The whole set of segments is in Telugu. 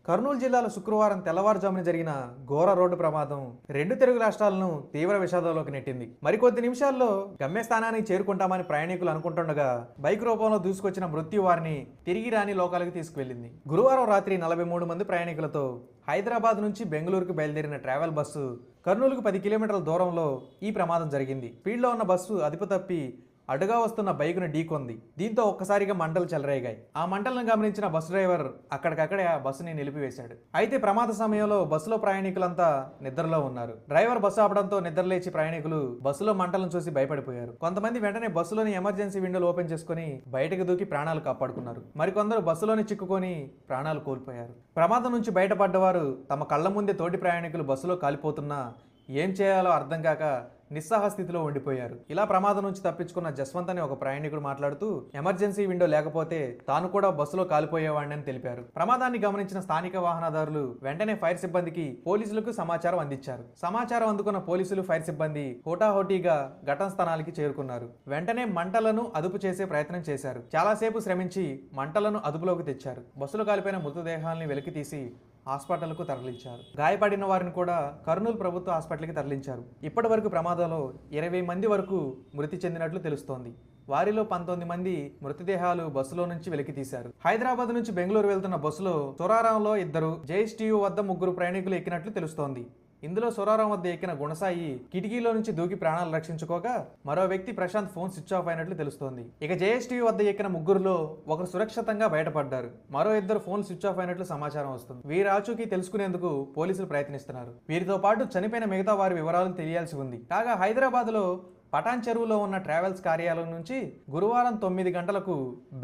కర్నూలు జిల్లాలో శుక్రవారం తెల్లవారుజామున జరిగిన ఘోర రోడ్డు ప్రమాదం రెండు తెలుగు రాష్ట్రాలను తీవ్ర విషాదంలోకి నెట్టింది. మరికొద్ది నిమిషాల్లో గమ్యస్థానానికి చేరుకుంటామని ప్రయాణికులు అనుకుంటుండగా బైక్ రూపంలో దూసుకొచ్చిన మృత్యు వారిని తిరిగి రాని లోకాలకు తీసుకువెళ్లింది. గురువారం రాత్రి 43 మంది ప్రయాణికులతో హైదరాబాద్ నుంచి బెంగళూరుకు బయలుదేరిన ట్రావెల్ బస్సు కర్నూలుకు 10 కిలోమీటర్ల దూరంలో ఈ ప్రమాదం జరిగింది. స్పీడ్లో ఉన్న బస్సు అదుపు తప్పి అడ్డుగా వస్తున్న బైకును ఢీకొంది. దీంతో ఒక్కసారిగా మంటలు చెలరేగాయి. ఆ మంటలను గమనించిన బస్సు డ్రైవర్ అక్కడికక్కడే ఆ బస్సుని నిలిపివేశాడు. అయితే ప్రమాద సమయంలో బస్సులో ప్రయాణికులంతా నిద్రలో ఉన్నారు. డ్రైవర్ బస్సు ఆపడంతో నిద్రలేచి ప్రయాణికులు బస్సులో మంటలను చూసి భయపడిపోయారు. కొంతమంది వెంటనే బస్సులోని ఎమర్జెన్సీ విండోలు ఓపెన్ చేసుకుని బయటకు దూకి ప్రాణాలు కాపాడుకున్నారు. మరికొందరు బస్సులోని చిక్కుకొని ప్రాణాలు కోల్పోయారు. ప్రమాదం నుంచి బయటపడ్డవారు తమ కళ్ల ముందే తోటి ప్రయాణికులు బస్సులో కాలిపోతున్నా ఏం చేయాలో అర్థం కాక నిస్సహాయ స్థితిలో ఉండిపోయారు. ఇలా ప్రమాదం నుంచి తప్పించుకున్న జస్వంత్ అనే ఒక ప్రయాణికుడు మాట్లాడుతూ ఎమర్జెన్సీ విండో లేకపోతే తాను కూడా బస్సులో కాలిపోయేవాడిని అని తెలిపారు. ప్రమాదాన్ని గమనించిన స్థానిక వాహనదారులు వెంటనే ఫైర్ సిబ్బందికి పోలీసులకు సమాచారం అందించారు. సమాచారం అందుకున్న పోలీసులు ఫైర్ సిబ్బంది హోటాహోటీగా ఘటన స్థలానికి చేరుకున్నారు. వెంటనే మంటలను అదుపు చేసే ప్రయత్నం చేశారు. చాలాసేపు శ్రమించి మంటలను అదుపులోకి తెచ్చారు. బస్సులో కాలిపోయిన మృతదేహాల్ని వెలికి తీసి హాస్పిటల్కు తరలించారు. గాయపడిన వారిని కూడా కర్నూలు ప్రభుత్వ హాస్పిటల్కి తరలించారు. ఇప్పటి వరకు ప్రమాదంలో 20 మంది వరకు మృతి చెందినట్లు తెలుస్తోంది. వారిలో 19 మంది మృతదేహాలు బస్సులో నుంచి వెలికి తీశారు. హైదరాబాద్ నుంచి బెంగళూరు వెళ్తున్న బస్సులో సొరారంలో 2, జేఎస్టీయూ వద్ద 3 ప్రయాణికులు ఎక్కినట్లు తెలుస్తోంది. ఇందులో సొరారం వద్ద ఎక్కిన గుణసాయి కిటికీలో నుంచి దూకి ప్రాణాలు రక్షించుకోగా మరో వ్యక్తి ప్రశాంత్ ఫోన్ స్విచ్ ఆఫ్ అయినట్లు తెలుస్తోంది. ఇక జేఎస్టీయూ వద్ద ఎక్కిన 3లో ఒకరు సురక్షితంగా బయటపడ్డారు. మరో 2 ఫోన్ స్విచ్ ఆఫ్ అయినట్లు సమాచారం వస్తుంది. వీరి ఆచూకీ తెలుసుకునేందుకు పోలీసులు ప్రయత్నిస్తున్నారు. వీరితో పాటు చనిపోయిన మిగతా వారి వివరాలు తెలియాల్సి ఉంది. కాగా హైదరాబాద్ లో పటాన్ చెరువులో ఉన్న ట్రావెల్స్ కార్యాలయం నుంచి గురువారం 9 గంటలకు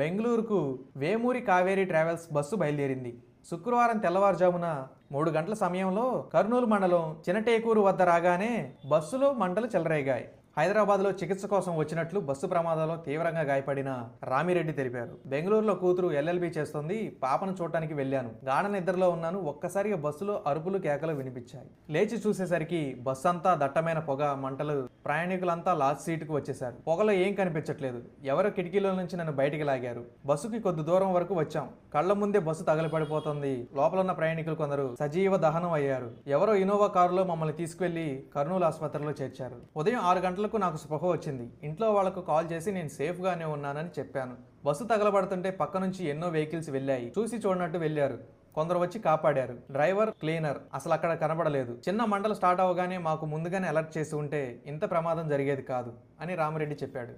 బెంగళూరుకు వేమూరి కావేరీ ట్రావెల్స్ బస్సు బయలుదేరింది. శుక్రవారం తెల్లవారుజామున 3 గంటల సమయంలో కర్నూలు మండలం చినటేకూరు వద్ద రాగానే బస్సులో మంటలు చెలరేగాయి. హైదరాబాద్లో చికిత్స కోసం వచ్చినట్లు బస్సు ప్రమాదంలో తీవ్రంగా గాయపడిన రామిరెడ్డి తెలిపారు. బెంగళూరులో కూతురు ఎల్ఎల్బీ చేస్తుంది. పాపను చూడటానికి వెళ్ళాను. గాఢ నిద్రలో ఉన్నాను. ఒక్కసారిగా బస్సులో అరుపులు కేకలు వినిపించాయి. లేచి చూసేసరికి బస్సు అంతా దట్టమైన పొగ, మంటలు. ప్రయాణికులంతా లాస్ట్ సీటుకు వచ్చేశారు. పొగలో ఏం కనిపించట్లేదు. ఎవరో కిటికీలో నుంచి నన్ను బయటికి లాగారు. బస్సుకి కొద్ది దూరం వరకు వచ్చాం. కళ్ల ముందే బస్సు తగలపడిపోతుంది. లోపల ఉన్న ప్రయాణికులు కొందరు సజీవ దహనం అయ్యారు. ఎవరో ఇనోవా కారులో మమ్మల్ని తీసుకువెళ్లి కర్నూలు ఆసుపత్రిలో చేర్చారు. ఉదయం 6 గంటలకు నాకు స్పృహ వచ్చింది. ఇంట్లో వాళ్లకు కాల్ చేసి నేను సేఫ్ గానే ఉన్నానని చెప్పాను. బస్సు తగలబడుతుంటే పక్క నుంచి ఎన్నో వెహికల్స్ వెళ్ళాయి. చూసి చూడనట్టు వెళ్లారు. కొందరు వచ్చి కాపాడారు. డ్రైవర్, క్లీనర్ అసలు అక్కడ కనబడలేదు. చిన్న మంటలు స్టార్ట్ అవగానే మాకు ముందుగానే అలర్ట్ చేసి ఉంటే ఇంత ప్రమాదం జరిగేది కాదు అని రామిరెడ్డి చెప్పాడు.